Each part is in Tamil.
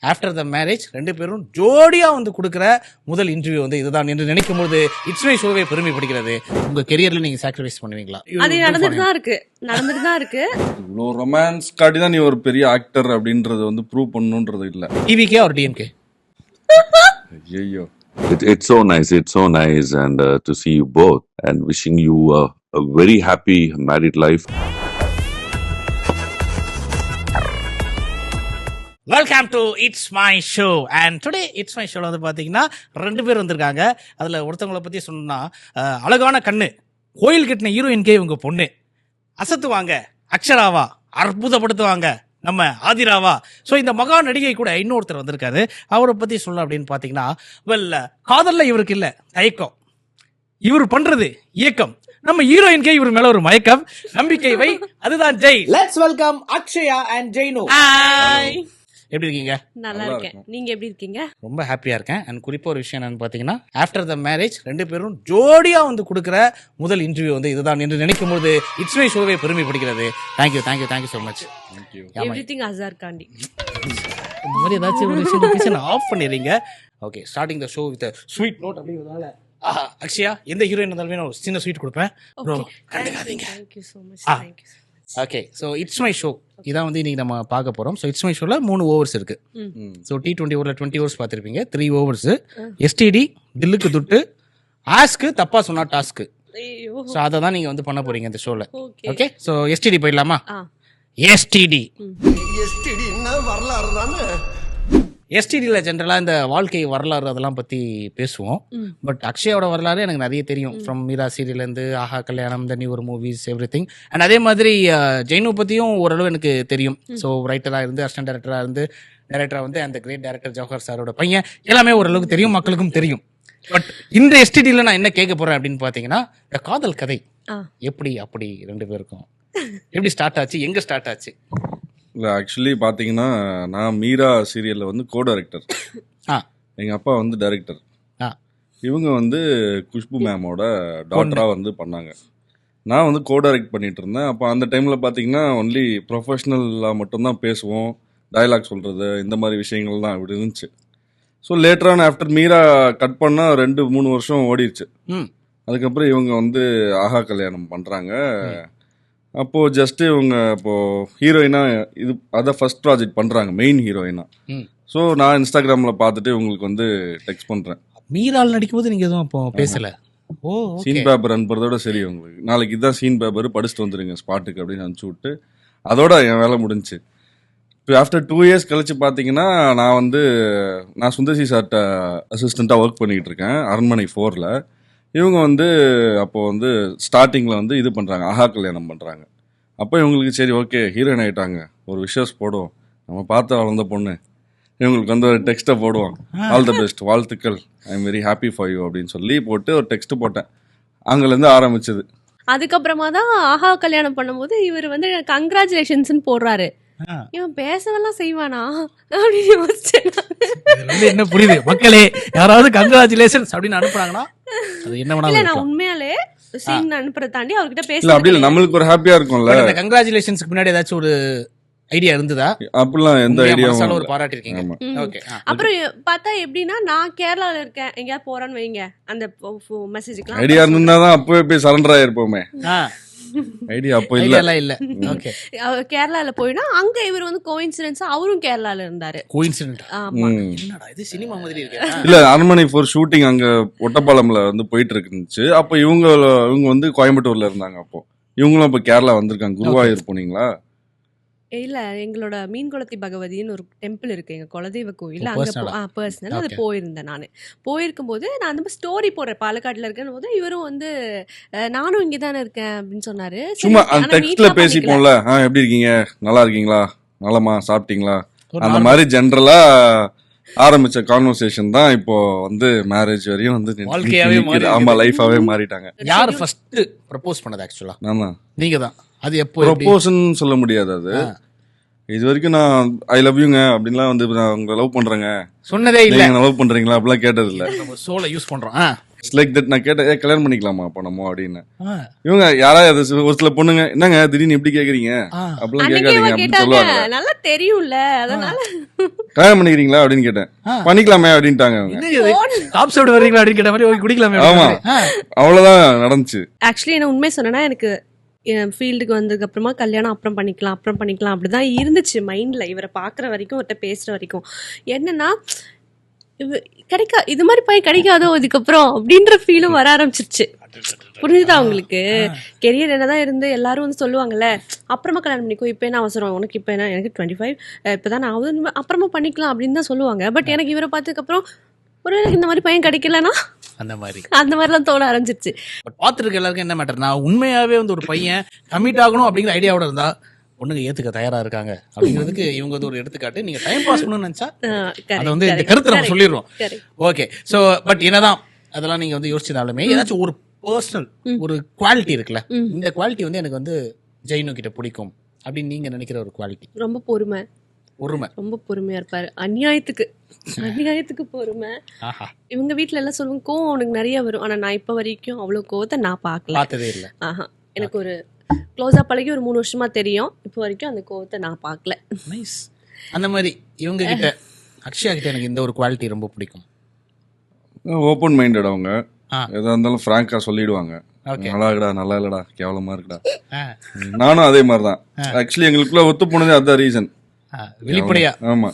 ஆஃப்டர் த மேரேஜ் 2 பேரும் ஜோடியா வந்து கொடுக்குற முதல் இன்டர்வியூ வந்து இதுதான் என்று நினைக்கும் போது இட்ஸ் மை ஷோவே பெருமைப்படுகிறது. உங்க கெரியர்ல நீங்க சாக்ரிஃபைஸ் பண்ணுவீங்களா? அது நடந்துட்டு தான் இருக்கு. இவ்வளோ ரொமான்ஸ் காட்டி தான் நீ ஒரு பெரிய ஆக்டர் அப்படின்றது வந்து ப்ரூவ் பண்ணணுன்றது இல்ல. TVK or DMK? ஐயோ, It's so nice and to see you both and wishing you a very happy married life. Welcome to it's my show. And today it's my ஷோவில் வந்து பார்த்தீங்கன்னா 2 பேர் வந்திருக்காங்க. அதில் ஒருத்தவங்களை பற்றி சொன்னா அழகான கண்ணு, கோயில் கட்டின ஹீரோயின்கே இவங்க பொண்ணு, அசத்துவாங்க அக்ஷராவா, அற்புதப்படுத்துவாங்க நம்ம ஆதிராவா. ஸோ இந்த மகா நடிகை கூட இன்னொருத்தர் வந்திருக்காரு. அவரை பற்றி சொல்லலாம் அப்படின்னு பார்த்தீங்கன்னா, காதலில் இவருக்கு இல்லை தயக்கம், இவர் பண்ணுறது இயக்கம். நம்ம ஹீரோயின்கே இவர் மேல ஒரு மயக்கம். நம்பிக்கை வை, அதுதான் Jai. Let's welcome Akshaya and Jainu. Hi, எப்படி இருக்கீங்க? நல்லா இருக்கேன். நீங்க எப்படி இருக்கீங்க? ரொம்ப ஹாப்பியா இருக்கேன். அண்ட் குறிப்பா ஒரு விஷயம் என்னன்னு பாத்தீங்கன்னா, ஆஃப்டர் த மேரேஜ் 2 பேரும் ஜோடியா வந்து கொடுக்குற முதல் இன்டர்வியூ வந்து இதுதான் என்று நினைக்கும் போது இட்ஸ் மை ஷோவே பெருமைப்படுகிறது. Thank you so much. எவ்ரிதிங் அசார் காண்டி. இந்த மாதிரி ஏதாச்சும் ஒரு விஷயம் ஆஃப் பண்ணிடுறீங்க. Okay, starting the show with sweet note அப்படிங்கிறதால அக்ஷயா எந்த ஹீரோயின் இருந்தாலுமே நான் ஒரு சின்ன ஸ்வீட் கொடுப்பேன். Thank you so much. Okay, so it's my show இதான் வந்து இன்னைக்கு நம்ம பார்க்க போகிறோம். ஸோ இட்ஸ் மை ஷோவில் 3 ஓவர்ஸ் இருக்கு. ஸோ T20 ஓவரில் 20 ஓவர்ஸ் பார்த்துருப்பீங்க. 3 ஓவர்ஸ் எஸ்டிடி, தில்லுக்கு துட்டு, ஆஸ்க்கு தப்பா சொன்னா டாஸ்க்கு. ஸோ அதை தான் நீங்கள் வந்து பண்ண போறீங்க இந்த ஷோவில். ஓகே, ஸோ எஸ்டிடி போயிடலாமா? எஸ்டிடி வரலாறு தானே. எஸ்டிடியில் ஜென்ரலாக இந்த வாழ்க்கை வரலாறு அதெல்லாம் பற்றி பேசுவோம். பட் அக்ஷயாவோட வரலாறு எனக்கு நிறைய தெரியும். ஃப்ரம் மீரா சீரியல்லேருந்து ஆஹா கல்யாணம், the new movies, every thing. And அதே மாதிரி ஜெய்னு பற்றியும் ஓரளவு எனக்கு தெரியும். ஸோ ரைட்டராக இருந்து, அசிஸ்டன்ட் டைரக்டராக இருந்து, டைரக்டராக வந்து அந்த கிரேட் டைரக்டர் ஜவஹர் சாரோட பையன், எல்லாமே ஓரளவுக்கு தெரியும், மக்களுக்கும் தெரியும். பட் இந்த எஸ்டிடியில் நான் என்ன கேட்க போகிறேன் அப்படின்னு பார்த்தீங்கன்னா, இந்த காதல் கதை எப்படி அப்படி 2 பேருக்கும் எப்படி ஸ்டார்ட் ஆச்சு, எங்கே ஸ்டார்ட் ஆச்சு? இல்லை ஆக்சுவலி பார்த்தீங்கன்னா, நான் மீரா சீரியலில் வந்து கோ டைரக்டர், எங்கள் அப்பா வந்து டைரக்டர். இவங்க வந்து குஷ்பு மேமோட டாட்டராக வந்து பண்ணாங்க. நான் வந்து கோ டைரக்ட் பண்ணிட்டு இருந்தேன். அப்போ அந்த டைமில் பார்த்தீங்கன்னா ஒன்லி ப்ரொஃபஷ்னலாக மட்டும்தான் பேசுவோம், டயலாக் சொல்கிறது, இந்த மாதிரி விஷயங்கள் தான் இப்படி இருந்துச்சு. ஸோ லேட்டரான ஆஃப்டர் மீரா கட் பண்ணால் 2-3 வருஷம் ஓடிடுச்சு. அதுக்கப்புறம் இவங்க வந்து ஆஹா கல்யாணம் பண்ணுறாங்க. அப்போது ஜஸ்ட்டு இவங்க இப்போது ஹீரோயினாக இது அதான் ஃபர்ஸ்ட் ப்ராஜெக்ட் பண்ணுறாங்க, மெயின் ஹீரோயினாக. ஸோ நான் இன்ஸ்டாகிராமில் பார்த்துட்டு உங்களுக்கு வந்து டெக்ஸ்ட் பண்ணுறேன். மீரால் நடிக்கும்போது நீங்கள் எதுவும் அப்போ பேசலை? ஓ, சீன் பேப்பர் அனுப்புறதோட சரி, உங்களுக்கு நாளைக்கு இதுதான் சீன் பேப்பர், படிச்சுட்டு வந்துடுங்க ஸ்பாட்டுக்கு அப்படின்னு அனுப்பிச்சி விட்டு அதோட என் வேலை முடிஞ்சுச்சு. இப்போ ஆஃப்டர் 2 இயர்ஸ் கழிச்சு பார்த்தீங்கன்னா, நான் சுந்தர்சி சார்ட்ட அசிஸ்டண்ட்டாக ஒர்க் பண்ணிக்கிட்டு இருக்கேன் அரண்மனை 4ல். இவங்க வந்து அப்போது வந்து ஸ்டார்டிங்கில் வந்து இது பண்ணுறாங்க, ஆஹா கல்யாணம் பண்ணுறாங்க. அப்போ இவங்களுக்கு சரி ஓகே ஹீரோயின் ஆகிட்டாங்க, ஒரு விஷஸ் போடுவோம், நம்ம பார்த்து வளர்ந்த பொண்ணு, இவங்களுக்கு வந்து ஒரு டெக்ஸ்ட்டை போடுவோம், ஆல் த பெஸ்ட், வாழ்த்துக்கள், I am very happy for you அப்படின்னு சொல்லி போட்டு ஒரு டெக்ஸ்ட்டு போட்டேன். அங்கேருந்து ஆரம்பிச்சது. அதுக்கப்புறமா தான் ஆஹா கல்யாணம் பண்ணும்போது இவர் வந்து கங்க்ராச்சுலேஷன்ஸ்னு போடுறாரு. இவன் பேசவெல்லாம் செய்வானா அப்படின்னு யோசிச்சேன். என்ன புரியுது மக்களே, யாராவது கங்க்ராச்சுலேஷன்ஸ் அப்படின்னு அனுப்புறாங்கன்னா அது என்ன இல்ல, வேணாலும் நான் உண்மையாலே சீன் அனுப்புறத தாண்டி அவர்கிட்ட இல்லை பேச அப்படி இல்லை, நம்மளுக்கு ஒரு ஹாப்பியாக இருக்கும்ல. அந்த கங்க்ராச்சுலேஷன்ஸ்க்கு முன்னாடி ஏதாச்சும் ஒரு ஐடியா இருந்ததா? அப்படிலாம் எந்த ஐடியாவும் ஒரு பாராட்டி இருக்கீங்க. ஓகே, அப்புறம் பார்த்தா எப்படின்னா, நான் கேரளால இருக்கேன், எங்கேயாவது போறேன்னு வைங்க, அந்த மெசேஜுக்கு ஐடியா இருந்தா தான் அப்பவே போய் சரண்டர் ஆயிருப்போமே. ஐடியா அப்போ இல்ல. ஓகே, கேரளால போயினா அங்க இவர் வந்து கோஇன்சிடென்ஸா அவரும் கேரளால இருந்தாரு. கோஇன்சிடென்ட். ஆமா, என்னடா இது சினிமா மாதிரி இருக்கு. இல்ல, அரண்மனை 4 ஷூட்டிங் அங்க ஒட்டப்பாலம்ல வந்து போயிட்டு இருந்துச்சு. அப்போ இவங்க வந்து கோயம்புத்தூர்ல இருந்தாங்க. அப்போ இவங்களும் அப்போ கேரளா வந்திருக்காங்க. குருவாயூர் போனீங்களா? இல்ல, எங்களோட மீன்குளத்தி பகவதின்னு ஒரு டெம்பிள் இருக்கு எங்க குலதெய்வ கோயில், அங்க பர்சனல் அது போயிருந்தேன். நான் போயிருக்கும் போது நான் அந்த ஸ்டோரி போடுறேன், பாலக்காட்டுல இருக்கேன் போது இவரும் வந்து நானும் இங்கதானே இருக்கேன் அப்படின்னு சொன்னாரு. சும்மா அந்த டெக்ஸ்ட்ல பேசிப்போம்ல, எப்படி இருக்கீங்க, நல்லா இருக்கீங்களா, நலமா, சாப்பிட்டீங்களா, அந்த மாதிரி ஜென்ரலா ஆரம்பிச்ச கான்வர்சேஷன் தான் இப்போ வந்து மேரேஜ் வரையும் வந்து வாழ்க்கையாவே மாறி. ஆமா, லைஃபாவே மாறிட்டாங்க. யார் ஃபர்ஸ்ட் ப்ரப்போஸ் பண்ணது? ஆக்சுவலா நான் தான். நீங்க தான். அது எப்போ ப்ரப்போஸ்ன்னு சொல்ல முடியாது. அது இது வரைக்கும் நான் ஐ லவ் யூங்க அப்படின்லாம் வந்து நான் உங்களை லவ் பண்றேங்க சொன்னதே இல்ல. லவ் பண்றீங்களா அப்படிலாம் கேட்டது இல்ல. நம்ம சோலை யூஸ் பண்றோம். It's like that. நான் கேட்டேன், கல்யாணம் பண்ணிக்கலாமா அப்ப நம்ம அப்படின்னு. இவங்க யாராவது ஒரு சில பொண்ணுங்க, என்னங்க திடீர்னு எப்படி கேக்குறீங்க அப்படிலாம் கேட்காதீங்க அப்படின்னு சொல்லுவாங்க. நல்லா தெரியும்ல, அதனால கல்யாணம் பண்ணிக்கிறீங்களா அப்படின்னு கேட்டேன். பண்ணிக்கலாமே அப்படின்ட்டாங்க அவங்க. டாப் சைடு வரீங்களா அப்படின்னு கேட்ட மாதிரி குடிக்கலாமே. ஆமா, அவ்வளவுதான் நடந்துச்சு. ஆக்சுவலி என்ன உண்மை சொன்னா, எனக்கு ஃபீல்டுக்கு வந்ததுக்கு அப்புறமா கல்யாணம் அப்புறம் பண்ணிக்கலாம் அப்படிதான் இருந்துச்சு மைண்ட்ல. இவரை பாக்குற வரைக்கும், அவர்கிட்ட பேசுற வரைக்கும் என்னன்னா, இது மாதிரி பையன் கிடைக்காதோ இதுக்கப்புறம் அப்படின்ற ஃபீலும் வர ஆரம்பிச்சிருச்சு. புரிஞ்சுதா உங்களுக்கு? கெரியர் என்னதான் இருந்து எல்லாரும் வந்து சொல்லுவாங்கல்ல, அப்புறமா கல்யாணம் பண்ணிக்கோ, இப்போ என்ன அவசரம் உனக்கு, இப்போ என்ன, எனக்கு 25 இப்போதான் நான் அப்புறமா பண்ணிக்கலாம் அப்படின்னு தான் சொல்லுவாங்க. பட் எனக்கு இவரை பார்த்ததுக்கு அப்புறம் ஒருவேளை இந்த மாதிரி பையன் கிடைக்கலன்னா அந்த மாதிரிலாம் தோண ஆரம்பிச்சிருச்சு. பட் பார்த்துருக்க எல்லாருக்கும் என்ன மேட்டர்னா, உண்மையாவே வந்து ஒரு பையன் கமிட் ஆகணும் அப்படிங்கிற ஐடியாவோட இருந்தா பொண்ணுங்க ஏத்துக்க தயாரா இருக்காங்க அப்படிங்கிறதுக்கு இவங்க வந்து ஒரு எடுத்துக்காட்டு. நீங்க டைம் பாஸ் பண்ணணும்னு நினைச்சா அதை வந்து இந்த கருத்தை நம்ம சொல்லிடுறோம். ஓகே, ஸோ பட் என்னதான் அதெல்லாம் நீங்க வந்து யோசிச்சதாலுமே ஏதாச்சும் ஒரு பர்சனல் ஒரு குவாலிட்டி இருக்குல்ல, இந்த குவாலிட்டி வந்து எனக்கு வந்து ஜெயினு கிட்ட பிடிக்கும் அப்படின்னு நீங்க நினைக்கிற ஒரு குவாலிட்டி? ரொம்ப பொறுமை, ரொம்ப பொறுமையா இருப்பாரு. அநியாயத்துக்கு பொறுமை. இவங்க வீட்டுல எல்லாம் சொல்லுவாங்க கோவம் உனக்கு நிறைய வரும், ஆனா நான் இப்ப வரைக்கும் அவ்வளவு கோவத்தை நான் பார்த்ததே இல்லை. எனக்கு ஒரு க்ளோஸா பழகி ஒரு 3 வருஷமா தெரியும், இப்போ வரைக்கும் அந்த கோவத்தை நான் பார்க்கல. நைஸ். அந்த மாதிரி இவங்க கிட்ட, அக்ஷயா கிட்ட எனக்கு இந்த ஒரு குவாலிட்டி ரொம்ப பிடிக்கும். Open minded. அவங்க எதா இருந்தாலும் ஃப்ராங்கா சொல்லிடுவாங்க. நல்லா இருக்குடா, நல்லா இல்லடா, கேவலமா இருக்குடா. நானும் அதே மாதிரிதான். ஆக்சுவலி எங்களுக்குள்ள ஒத்து போனதே அதுதான் ரீசன். வெளிப்படையா. ஆமா,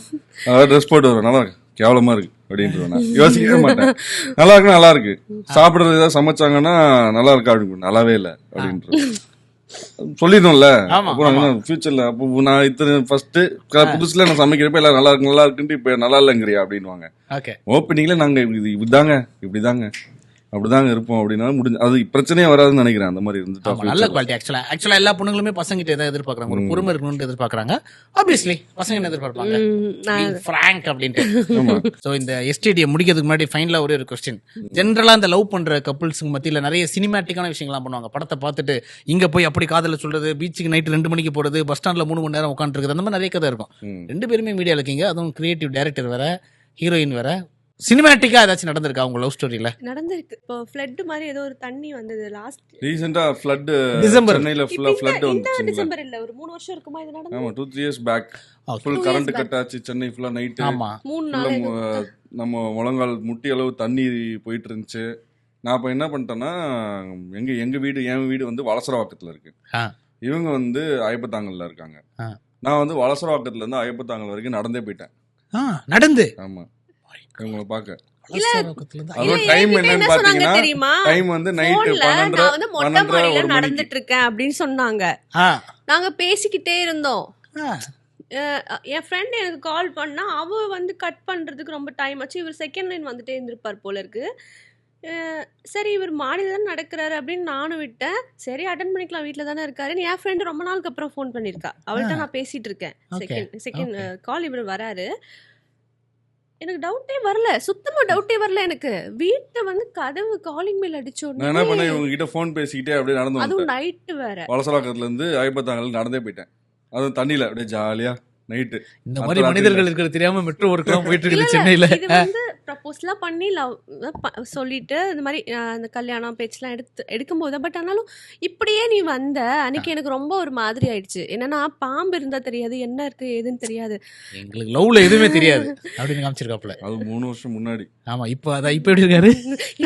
அதாவது ட்ரெஸ் போட்டு வரும், நல்லா இருக்கு, கேவலமா இருக்கு அப்படின்ட்டு நான் யோசிக்கவே மாட்டேன். நல்லா இருக்குன்னா நல்லா இருக்கு, சாப்பிடுறது ஏதாவது சமைச்சாங்கன்னா நல்லா இருக்கா அப்படின்னு, நல்லாவே இல்லை அப்படின்ட்டு சொல்லிடணும்ல. அப்புறம் ஃபியூச்சர்ல அப்போ நான் இத்தனை ஃபர்ஸ்ட் புதுசுல நான் சமைக்கிறப்ப எல்லாம் நல்லா இருக்குன்ட்டு இப்ப நல்லா இல்லைங்கிறியா அப்படின்வாங்க. ஓப்பனிங்ல நாங்க இப்படிதாங்க அப்படிதாங்க இருப்போம் அப்படின்னா முடிஞ்சு, அது பிரச்சனையே வராதுன்னு நினைக்கிறேன். அந்த மாதிரி இருந்துட்டு நல்ல குவாலிட்டி. ஆக்சுவலா எல்லா பொண்ணுங்களுமே பசங்கிட்ட எதாவது எதிர்பார்க்கறாங்க, ஒரு பொறுமை இருக்கணும்னு எதிர்பார்க்கறாங்க. ஆப்வியஸ்லி பசங்க என்ன எதிர்பார்ப்பாங்க, ஃப்ராங்க் அப்படின்ட்டு. சோ இந்த எஸ்டிடியை முடிக்கிறதுக்கு முன்னாடி ஃபைனலா ஒரே ஒரு கொஸ்டின். ஜென்ரலா இந்த லவ் பண்ற கப்புள்ஸுக்கு மத்தியில நிறைய சினிமேட்டிக்கான விஷயங்கள்லாம் பண்ணுவாங்க. படத்தை பார்த்துட்டு இங்க போய் அப்படி காதல சொல்றது, பீச்சுக்கு நைட் 2 மணிக்கு போறது, பஸ் ஸ்டாண்ட்ல 3 மணி நேரம் உட்காந்து இருக்குது, அந்த மாதிரி நிறைய கதை இருக்கும். 2 பேருமே மீடியால இருக்கீங்க, அதுவும் கிரியேட்டிவ் டைரக்டர் வேற, ஹீரோயின் வேற. சினிமேட்டிக்கா ஏதாச்சும் நடந்திருக்கா உங்க லவ் ஸ்டோரியில? நடந்திருக்கு. இப்போ ஃப்ளட் மாதிரி ஏதோ ஒரு தண்ணி வந்தது லாஸ்ட் ரீசன்ட்டா. ஃப்ளட் டிசம்பர், சென்னையில ஃபுல்லா ஃப்ளட் வந்துச்சு. டிசம்பர் இல்ல, ஒரு 3 வருஷம் இருக்குமா இது நடந்து? ஆமா, 2-3 years back full current cut ஆச்சு சென்னை ஃபுல்லா நைட். ஆமா, 3 நாள் நம்ம முழங்கால் முட்டி அளவு தண்ணி போயிட்டு இருந்துச்சு. நான் இப்ப என்ன பண்ணிட்டேன்னா, என் வீடு வந்து வலசரவாக்கத்துல இருக்கு. இவங்க வந்து ஐயப்பத்தாங்கல்ல இருக்காங்க. நான் வந்து வலசரவாக்கத்துல இருந்து ஐயப்பத்தாங்கல் வரைக்கும் நடந்தே போயிட்டேன். நடந்து? ஆமா, இவங்களை பார்க்க. டைம் என்னன்னு பாத்தீங்கன்னா, டைம் வந்து நைட் 12 நடந்துட்டு இருக்கேன் அப்படின்னு சொன்னாங்க. நாங்க பேசிக்கிட்டே இருந்தோம். என் ஃப்ரெண்ட் எனக்கு கால் பண்ணா, அவ வந்து கட் பண்றதுக்கு ரொம்ப டைம் ஆச்சு. இவர் செகண்ட் லைன் வந்துட்டே இருந்திருப்பார் போல இருக்கு. சரி இவர் மாடியில் தான் நடக்கிறாரு அப்படின்னு நானும் விட்டேன். சரி அட்டன் பண்ணிக்கலாம், வீட்டில் தானே இருக்காரு. என் ஃப்ரெண்டு ரொம்ப நாளுக்கு அப்புறம் ஃபோன் பண்ணியிருக்கா, அவள்கிட்ட நான் பேசிட்டு இருக்கேன். செகண்ட் கால் இவர் வராரு. எனக்கு டவுட்டே வரல, சுத்தமா டவுட்டே வரல. எனக்கு வீட்டை வந்து கதவு காலிங் பெல் அடிச்சோம். நான் என்ன பண்ணேன், இவங்க கிட்ட ஃபோன் பேசிக்கிட்டே அப்படியே நடந்து வந்தேன். அதுவும் நைட் வேற. வலசலாக்கத்துல இருந்து ஐயப்பத்தாங்கல் நடந்தே போயிட்டேன். அதுவும் தண்ணியில அப்படியே ஜாலியா நைட்டு. இந்த மாதிரி மனிதர்கள் இருக்கிறது தெரியாம மெட்ரோ ஒர்க்லாம் போயிட்டு இருக்கு சென்னையில. இது வந்து ப்ரப்போஸ்லாம் பண்ணி லவ் சொல்லிட்டு இந்த மாதிரி அந்த கல்யாணம் பேச்செல்லாம் எடுக்கும்போது, பட் ஆனாலும் இப்படியே நீ வந்த அன்னைக்கு எனக்கு ரொம்ப ஒரு மாதிரி ஆயிடுச்சு. என்னன்னா, பாம்பு இருந்தா தெரியாது, என்ன இருக்கு ஏதுன்னு தெரியாது, எங்களுக்கு லவ்ல எதுவுமே தெரியாது அப்படின்னு காமிச்சிருக்காப்ல. அது 3 வருஷம் முன்னாடி. ஆமா, இப்ப எப்படி இருக்காரு?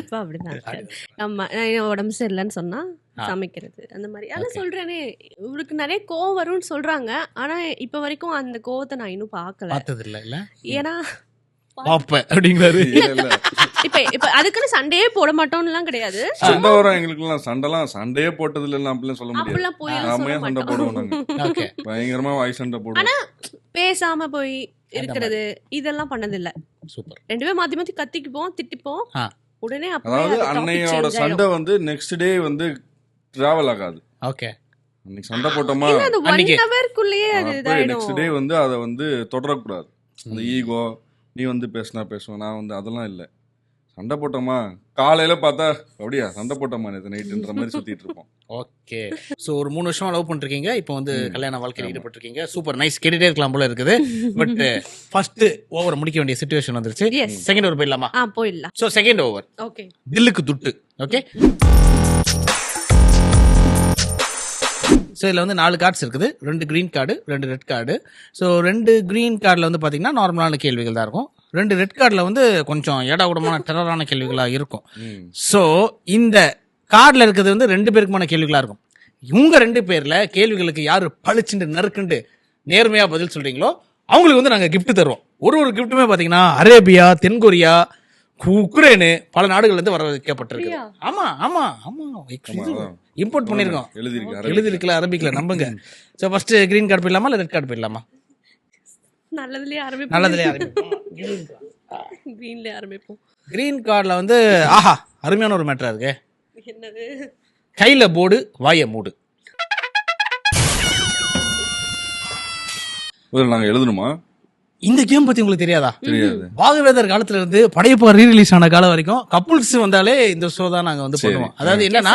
இப்ப அப்படிதான். ஆமா, உடம்பு சரியில்லைன்னு சொன்னா சமைக்கிறது அந்த மாதிரி. அதான் சொல்றேனே, இவருக்கு நிறைய கோவம் வரும்னு சொல்றாங்க. ஆனா இப்ப வரைக்கும் அந்த கோவத்தை நான் இன்னும் பார்த்தது இல்ல. ஏன்னா அப்படிங்கிறாரு. இப்ப அதுக்குன்னு சண்டையே போட மாட்டோம்லாம் கிடையாது. சண்டை வரும் எங்களுக்குலாம். சண்டையே போட்டது இல்ல அப்படிலாம் சொல்ல முடியாது. சண்டை போடுவோம், பயங்கரமா வாய் சண்டை போடுவோம். ஆனா பேசாம போய் இருக்கிறது இதெல்லாம் பண்ணதில்ல. சூப்பர். 2 பேரும் மாத்தி மாத்தி கத்திக்குப்போம், திட்டிப்போம். உடனே அதாவது அன்னையோட சண்டை வந்து நெக்ஸ்ட் டே வந்து டிராவல் ஆகாது. ஓகே, அன்னைக்கு சண்டை போட்டோமா அன்னைக்கு 1 ஹவர்க்குள்ளேயே அது இதாயிடும். நெக்ஸ்ட் டே வந்து அதை வந்து தொடரக்கூடாது. அந்த ஈகோ, நீ வந்து பேசுவேன், நான் வந்து அதெல்லாம் இல்லை. சண்டை போட்டோமா காலையில பார்த்தா அப்படியா சண்டை போட்டோமா நேற்று நைட்டுன்ற மாதிரி சுத்திட்டு இருப்போம். ஓகே. ஸோ ஒரு 3 வருஷமா லவ் பண்ணிருக்கீங்க, இப்போ வந்து கல்யாண வாழ்க்கையில் ஈடுபட்டிருக்கீங்க. சூப்பர் நைஸ், கேட்டுட்டே இருக்கலாம் போல இருக்குது. பட் ஃபர்ஸ்ட் ஓவர் முடிக்க வேண்டிய சுச்சுவேஷன் வந்துருச்சு. செகண்ட் ஓவர் போயிடலாமா? போயிடலாம். So second over okay, Dhilluku துட்டு. ஓகே, ஸோ இதில் வந்து 4 கார்ட்ஸ் இருக்குது. 2 green card, 2 red card. So 2 green கார்டில் வந்து பார்த்தீங்கன்னா நார்மலான கேள்விகள் தான் இருக்கும். 2 ரெட் கார்டில் வந்து கொஞ்சம் ஏடாகூடமான டெரரான கேள்விகளாக இருக்கும். ஸோ இந்த கார்டில் இருக்கிறது வந்து 2 பேருக்குமான கேள்விகளாக இருக்கும். இவங்க 2 பேரில் கேள்விகளுக்கு யார் பளிச்சுண்டு நறுக்குண்டு நேர்மையாக பதில் சொல்கிறீங்களோ அவங்களுக்கு வந்து நாங்கள் கிஃப்ட் தருவோம். ஒரு கிஃப்ட்டுமே பார்த்தீங்கன்னா அரேபியா, தென்கொரியா, உக்ரைனு பல நாடுகள்லேருந்து வர வைக்கப்பட்டிருக்கு. ஆமாம் ஆமாம் ஆமாம், இம்போர்ட் பண்ணியிருக்கோம். எழுதிருக்கல அரபிக்கில், நம்புங்க. ஸோ ஃபர்ஸ்ட் கிரீன் கார்டு போயிடலாமா இல்லை ரெட் கார்டு போயிடலாமா? நல்லதுலயே ஆரம்பிப்போம். கிரீன் கார்டில் வந்து ஆஹா அருமையான ஒரு மேட்டரா இருக்கு. என்னது? கையில போர்டு, வாய மூடு. நாங்க எழுதணுமா? இந்த கேம் பத்தி உங்களுக்கு தெரியாதா? தெரியாது. பாகவேதர் காலத்துல இருந்து படையப்பா ரீரிலீஸ் ஆன காலம் வரைக்கும் கப்புள்ஸ் வந்தாலே இந்த ஷோ தான் நாங்க வந்து பண்ணுவோம். அதாவது என்னன்னா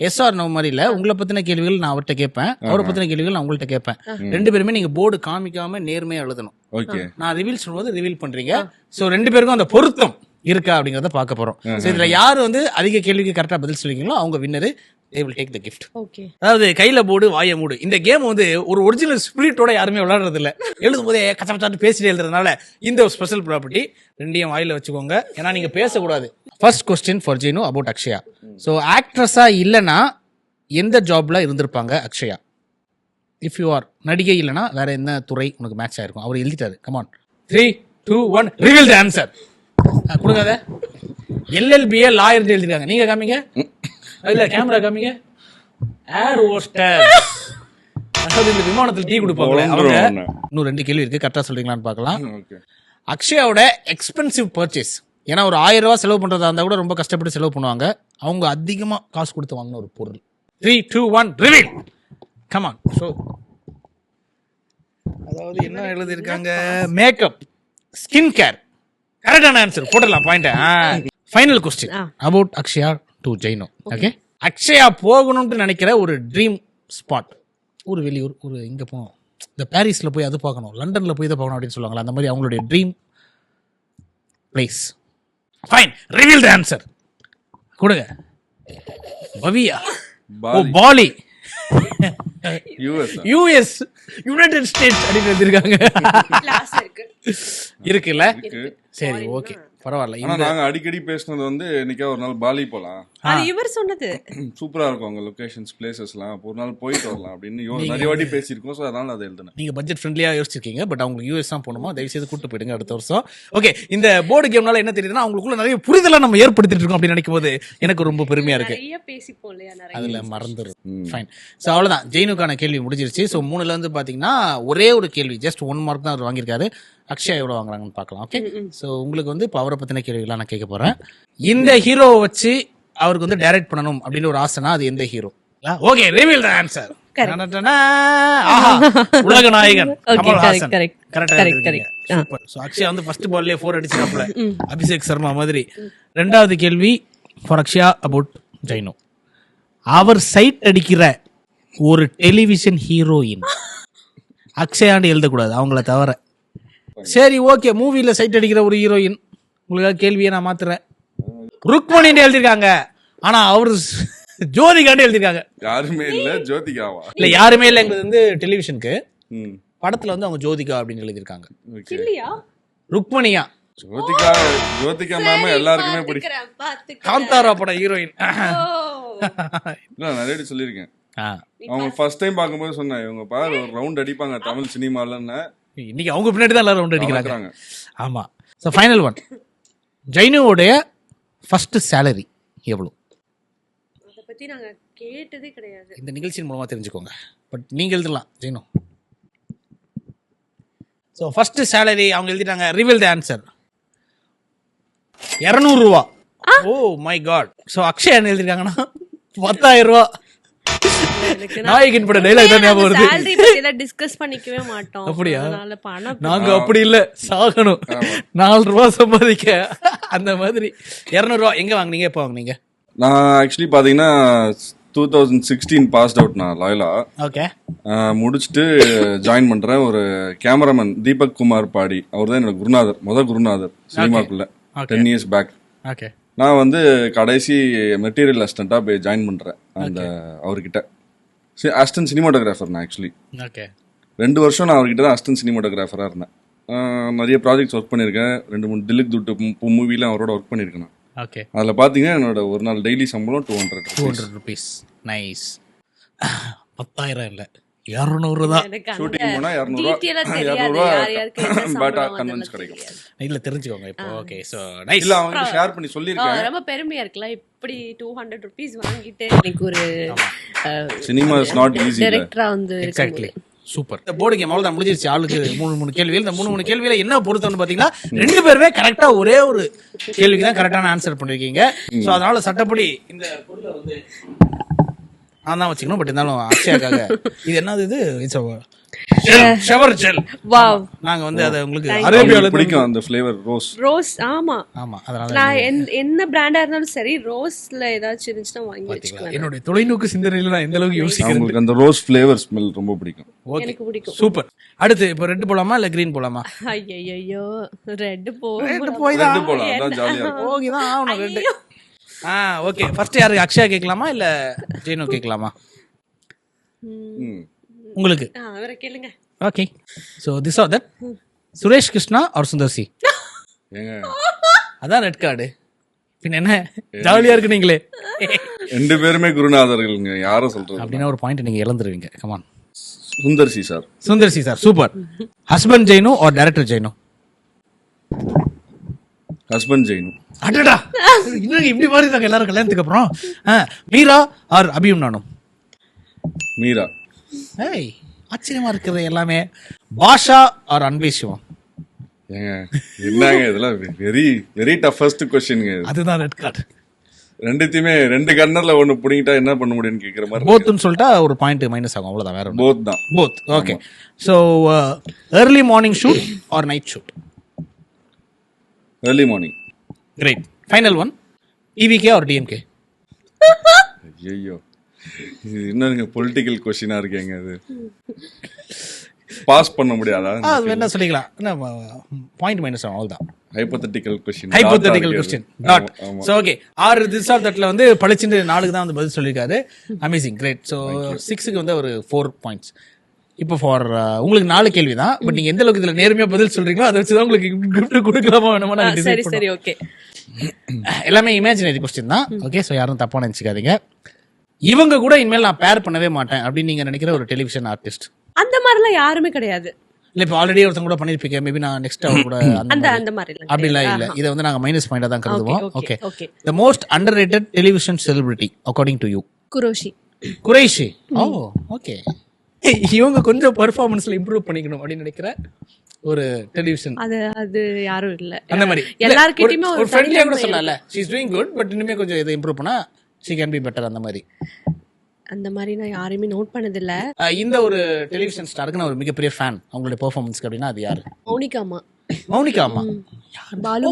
எஸ் ஆர் நோ மாதிரி இல்ல, உங்களை பத்தின கேள்விகள் நான் அவர்கிட்ட கேட்பேன், அவரை பத்தின கேள்விகள் நான் உங்கள்கிட்ட கேட்பேன். 2 பேருமே நீங்க போர்டு காமிக்காம நேர்மையா எழுதணும். ஓகே, நான் ரிவீல் சொல்லும்போது ரிவீல் பண்றீங்க. சோ 2 பேருக்கும் அந்த பொருத்தம் இருக்கா அப்படிங்கறத பார்க்க போறோம். சோ இதுல யாரு வந்து அதிக கேள்விக்கு கரெக்டா பதில் சொல்றீங்களோ அவங்க winner. They will take the gift. Okay. அதாவது கையில போடு வாய மூடு. இந்த கேம் வந்து ஒரு ஒரிஜினல் ஸ்பிரிட்டோட யாருமே விளையாடுறது இல்ல. எழுதும் போதே கச்சமச்சாட்டு பேசிட்டு எழுதுறதுனால இந்த ஒரு ஸ்பெஷல் ப்ராப்பர்ட்டி. 2 வாயில வச்சுக்கோங்க, ஏன்னா நீங்க பேசக்கூடாது. First question for Jainu about Akshaya. So ஆக்ட்ரஸா இல்லைன்னா எந்த ஜாப்ல இருந்திருப்பாங்க அக்ஷயா? இஃப் யூ ஆர் நடிகை இல்லைன்னா வேற என்ன துறை உனக்கு மேட்ச் ஆயிருக்கும்? அவர் எழுதிட்டாரு. Come on, 3, 2, 1 reveal the answer. கொடுக்காத. எல்எல்பிஏ லாயர் எழுதிருக்காங்க. நீங்க காமிங்க, இல்ல கேமரா காமிங்க. ஏர் ஹோஸ்டர். அதாவது இந்த விமானத்தில் டீ கொடுப்பாங்களே அவங்க. இன்னும் 2 கேள்வி இருக்கு, கரெக்டா சொல்றீங்களான்னு பார்க்கலாம். அக்ஷயாவோட எக்ஸ்பென்சிவ் பர்ச்சேஸ், ஏன்னா ஒரு 1000 ரூபாய் செலவு பண்றதா இருந்தா கூட ரொம்ப கஷ்டப்பட்டு செலவு பண்ணுவாங்க. அவங்க அதிகமா காசு கொடுத்து வாங்கின ஒரு பொருள். 3, 2, 1 ரிவீல். Come on show. அதாவது என்ன எழுதி இருக்காங்க? Makeup, skin care. கரெக்டான ஆன்சர் போடலாம் point. Final question about Akshaya to Jainu. Okay, Akshaya போகணும்னு நினைக்கிற ஒரு ட்ரீம் ஸ்பாட், ஒரு வெளியூர், ஒரு இங்க போகணும், இந்த பாரிஸ்ல போய் அது பார்க்கணும், லண்டன்ல போய் இதை பார்க்கணும் அப்படின்னு சொல்லுவாங்களா, அந்த மாதிரி அவங்களுடைய dream place. Fine, reveal the answer. கொடுங்க. பவியா, ஓ பாலி, யுஎஸ், யுனைடெட் ஸ்டேட்ஸ் அப்படின்னு எழுதிருக்காங்க. இருக்குல்ல? சரி, ஓகே, பரவாயில்ல. நாங்க அடிக்கடி பேசினது வந்து இன்னைக்கே ஒரு நாள் பாலி போலாம், அது இவர் சொன்னது. சூப்பரா இருக்கும் அங்க லொகேஷன்ஸ், பிளேசஸ்லாம், ஒரு நாள் போயிட்டு வரலாம் அப்படின்னு நிறைய வாட்டி பேசியிருக்கோம். ஸோ அதனால அதை எழுதுனேன். நீங்க பட்ஜெட் ஃப்ரெண்ட்லியா யோசிச்சிருக்கீங்க, பட் அவங்களுக்கு யூஎஸ் தான் போகணுமா, தயவு செய்து கூட்டு போயிடுங்க அடுத்த வருஷம். ஓகே, இந்த போர்டு கேம்னால என்ன தெரியுதுன்னா அவங்களுக்குள்ள நிறைய புரிதலை நம்ம ஏற்படுத்திட்டு இருக்கோம் அப்படின்னு நினைக்கும் போது எனக்கு ரொம்ப பெருமையா இருக்கு. அதுல மறந்துடும். ஃபைன். ஸோ அவ்வளவுதான், ஜெயினுக்கான கேள்வி முடிஞ்சிருச்சு. ஸோ 3ல இருந்து பாத்தீங்கன்னா ஒரே ஒரு கேள்வி, ஜஸ்ட் 1 மார்க் தான் அவர் வாங்கியிருக்காரு. அக்ஷயா எவ்வளவு வாங்குறாங்கன்னு பார்க்கலாம். ஓகே, ஸோ உங்களுக்கு வந்து இப்போ அவரை பத்தின கேள்விகள்லாம் நான் கேட்க போறேன். இந்த ஹீரோவை வச்சு அவருக்கு வந்து டைரக்ட் பண்ணணும் அப்படின்னு ஒரு ஆசைனா அது எந்த hero? Okay, reveal the answer. உலக நாயகன் கமல்ஹாசன். கரெக்ட்டா. சோ அக்ஷயா வந்து ஃபர்ஸ்ட் பால்லே 4 அடிச்சாப்ல, அபிஷேக் சர்மா மாதிரி. 2வது கேள்வி ஃபார் அக்ஷயா அபவுட் ஜெய்னோ. அவர் சைட் அடிக்கிற ஒரு டெலிவிஷன் ஹீரோயின் அக்ஷயான்னு எழுதக்கூடாது, அவங்கள தவிர. சரி, ஓகே, மூவில சைட் அடிக்கிற ஒரு ஹீரோயின். உங்களுக்காக கேள்வியை நான் மாத்துறேன். ருக்மணின்னு எழுதிருக்காங்க, ஆனா அவரு ஜோதிகான்னு எழுதிருக்காங்க. யாருமே இல்ல, ஜோதிகாவா? இல்ல, யாருமே இல்ல. எங்களுக்கு வந்து டெலிவிஷனுக்கு படத்துல வந்து அவங்க ஜோதிகா அப்படின்னு எழுதிருக்காங்க. ருக்மணியா? ஜோதிகா மேம் எல்லாருக்குமே பிடிக்கும். காந்தாரா படம் ஹீரோயின். நிறைய சொல்லியிருக்கேன். அவங்க ஃபர்ஸ்ட் டைம் பார்க்கும்போது சொன்னேன், இவங்க பாரு ஒரு ரவுண்ட் அடிப்பாங்க தமிழ் சினிமாலன்னு. இன்னைக்கு அவங்க பின்னாடி தான் எல்லாரும் ரவுண்ட் அடிக்கிறாங்க. ஆமா. சோ ஃபைனல் ஒன், ஜெய்னுவோடைய ஃபர்ஸ்ட் சேலரி எவ்வளவு? அத பத்தி நாங்க கேட்டதே கிடையாது. இந்த நிகழ்ச்சியின் மூலமா தெரிஞ்சுக்கோங்க. பட் நீங்க எழுதலாம் ஜெய்னு. சோ ஃபர்ஸ்ட் சேலரி அவங்க எழுதிட்டாங்க. Reveal the answer. 200 ரூபாய். Oh my God. So Akshaya என்ன எழுதிருக்காங்கன்னா 10,000 ரூபாய். நாயகன் பட டைலாக் தான் ஞாபகம் வருது. salary பத்தி எல்லாம் டிஸ்கஸ் பண்ணிக்கவே மாட்டோம். அப்படியே? அதனால பணம் நாங்க அப்படி இல்ல, சாகணும் 4 ரூபாய் சம்பாதிக்க அந்த மாதிரி 200 ரூபா எங்க வாங்குனீங்க, எப்போ வாங்குனீங்க? நான் ஆக்சுவலி பார்த்தீங்கன்னா 2016 பாஸ்ட் அவுட் நான் லாயலா. ஓகே. முடிச்சுட்டு ஜாயின் பண்ணுறேன். ஒரு கேமராமேன் தீபக் குமார் பாடி, அவர் தான் என்னோட குருநாதர், குருநாதர் சினிமாக்குள்ள 10 இயர்ஸ் பேக். ஓகே. நான் வந்து கடைசி மெட்டீரியல் அசிஸ்டண்ட்டாக போய் ஜாயின் பண்ணுறேன் அந்த அவர்கிட்ட. அசிஸ்டன்ட் சினிமாட்டோகிராஃபர் நான் ஆக்சுவலி. ஓகே. 2 வருஷம் நான் அவர்கிட்ட தான் அசிஸ்டன்ட் சினிமாட்டோகிராஃபராக இருந்தேன். நிறைய ப்ராஜெக்ட்ஸ் ஒர்க் பண்ணியிருக்கேன். 2-3 தில்லுக் துட்டு மூவிலாம் அவரோட ஒர்க் பண்ணியிருக்கேன் நான். ஓகே. அதில் பார்த்தீங்கன்னா என்னோட ஒரு நாள் டெய்லி சம்பளம் 200 rupees. நைஸ். 10,000 இல்ல, 200 தான். ஷூட்டிங் போனா 200 ரூபா பேட்டா கன்வென்ஸ் கிடைக்கும். இல்ல தெரிஞ்சுக்கோங்க இப்போ. ஓகே. So nice. இல்ல அவங்க ஷேர் பண்ணி சொல்லிருக்கேன். ரொம்ப பெருமையா இருக்குல இப்படி 200 rupees வாங்கிட்டு எனக்கு ஒரு சினிமா இஸ் நாட் ஈஸி. டைரக்டரா வந்து எக்ஸாக்ட்லி. சூப்பர். இந்த போர்டு கேம் அவ்வளவுதான் முடிஞ்சிருச்சு. ஆளுக்கு 3 கேள்விகள். இந்த 3 கேள்வியில என்ன பொறுத்தவரைக்கும் பாத்தீங்கன்னா 2 பேருமே கரெக்டா ஒரே ஒரு கேள்விக்கு தான் கரெக்டான ஆன்சர் பண்ணிருக்கீங்க. சோ அதனால சட்டப்படி இந்த பொருளை வந்து நான் தான் வச்சுக்கணும். பட் இருந்தாலும் அக்ஷயாக்காக இது என்னது, இது ஷவர் ஜெல். வாவ். நாங்க வந்து அதை உங்களுக்கு அரேபியால பிடிக்கும் அந்த ஃப்ளேவர் ரோஸ். ஆமா ஆமா. அதனால நான் என்ன பிராண்டா இருந்தாலும் சரி ரோஸ்ல ஏதாச்சும் இருந்துச்சுன்னா வாங்கி வச்சுக்குவேன். என்னோட தொலைநோக்கு சிந்தனையில நான் எந்த அளவுக்கு யோசிக்கிறேன். உங்களுக்கு அந்த ரோஸ் ஃப்ளேவர் ஸ்மெல் ரொம்ப பிடிக்கும். எனக்கு பிடிக்கும். சூப்பர். அடுத்து இப்போ ரெட் போலாமா இல்ல கிரீன் போலாமா? ஐயோ ரெட் போய் தான் போலாம். அதான் ஜாலியா இருக்கும். ஓகே தான் ஆவணும் ரெட். ஓகே. ஃபர்ஸ்ட் யாருக்கு, அக்ஷயா கேட்கலாமா இல்ல ஜெயினு கேட்கலாமா? உங்களுக்கு அவரை கேளுங்க. Okay. So this are that Suresh Krishna or Sundar C. அதான் ரெட் கார்டு. பின்ன என்ன ஜாலியா இருக்கு நீங்களே. 2 பேருமே குருநாதர்கள்ங்க. யாரும் சொல்றது அப்படின்னா ஒரு பாயிண்ட் நீங்க இழந்துருவீங்க. Come on. Sundar C sir. Sundar C sir. Super. Husband Jainu or director Jainu? Husband Jainu. அடடா, இன்னும் இப்படி மாதிரி தாங்க எல்லாரும் கல்யாணத்துக்கு அப்புறம். மீரா ஆர் அபியும் நானும்? மீரா. ஏய் ஆச்சரியமா இருக்கிறது எல்லாமே. பாஷா ஆர் அன்பே சிவம்? ஏங்க என்னங்க இதெல்லாம் வெரி வெரி டஃபஸ்ட் கொஸ்டின்ங்க. அதுதான் ரெட் கார்டு. ரெண்டுத்தையுமே 2 கர்னர்ல ஒன்னு புடிங்கிட்டா என்ன பண்ண முடியும்னு கேக்குற மாதிரி. போத்னு சொல்லிட்டா ஒரு பாயிண்ட் மைனஸ் ஆகும், அவ்வளவுதான். வேற போத் தான். Both. Okay. So early morning shoot or night shoot? early morning. Great. Final one, TVK or DMK? ஐயோ இது என்னங்க பொலிட்டிக்கல் கொஸ்டினா இருக்கேங்க. அது பாஸ் பண்ண முடியாதா? அது என்ன சொல்லிக்கலாம், என்ன பாயிண்ட் மைனஸ் ஆகும், அவ்வளவுதான். Hypothetical question. Hypothetical question. Dot. So okay. 6 this are தட்ல வந்து பளிச்சுட்டு 4க்கு தான் வந்து பதில் சொல்லிருக்காரு. அமேசிங். கிரேட். சோ 6க்கு வந்து ஒரு 4 பாயிண்ட்ஸ். இப்போ ஃபார் உங்களுக்கு 4 கேள்வி தான். பட் நீங்க எந்த அளவுக்கு இதுல நேர்மையா பதில் சொல்றீங்களோ அதை வச்சுதான் உங்களுக்கு கிஃப்ட் கொடுக்கலாமா வேணுமா நான் டிசைட் பண்ணுவேன். சரி ஓகே. எல்லாமே இமேஜினரி கொஸ்டின் தான். ஓகே. சோ யாரும் தப்பா நினைச்சுக்காதீங்க. இவங்க கூட இனிமேல் நான் பேர் பண்ணவே மாட்டேன் அப்படின்னு நீங்க நினைக்கிற ஒரு டெலிவிஷன் ஆர்டிஸ்ட்? அந்த மாதிரிலாம் யாருமே கிடையாது. இல்ல இப்போ ஆல்ரெடி ஒருத்தங்க கூட பண்ணிருப்பீங்க. மேபி நான் நெக்ஸ்ட் அவர் கூட அந்த மாதிரி அப்படிலாம் இல்ல. இதை வந்து நாங்க மைனஸ் பாயிண்டா தான் கருதுவோம். Okay. The most underrated television celebrity according to you? Qureshi. Qureshi. Oh okay. இவங்க கொஞ்சம் பெர்ஃபார்மன்ஸ்ல இம்ப்ரூவ் பண்ணிக்கணும் அப்படின்னு நினைக்கிற ஒரு டெலிவிஷன். அது யாரும் இல்ல. அந்த மாதிரி எல்லார்கிட்டயுமே ஒரு ஃப்ரெண்ட்லியா கூட சொல்லல. she is doing good but இன்னுமே கொஞ்சம் இதை இம்ப்ரூவ் பண்ணா she can be better. அந்த மாதிரி நான் யாரையுமே நோட் பண்ணது இல்ல. இந்த ஒரு டெலிவிஷன் ஸ்டாருக்கு நான் ஒரு மிகப்பெரிய ஃபேன் அவங்களுடைய பெர்ஃபார்மன்ஸ்க்கு அப்படின்னா அது யாரு? மௌனிகா அம்மா. பாலு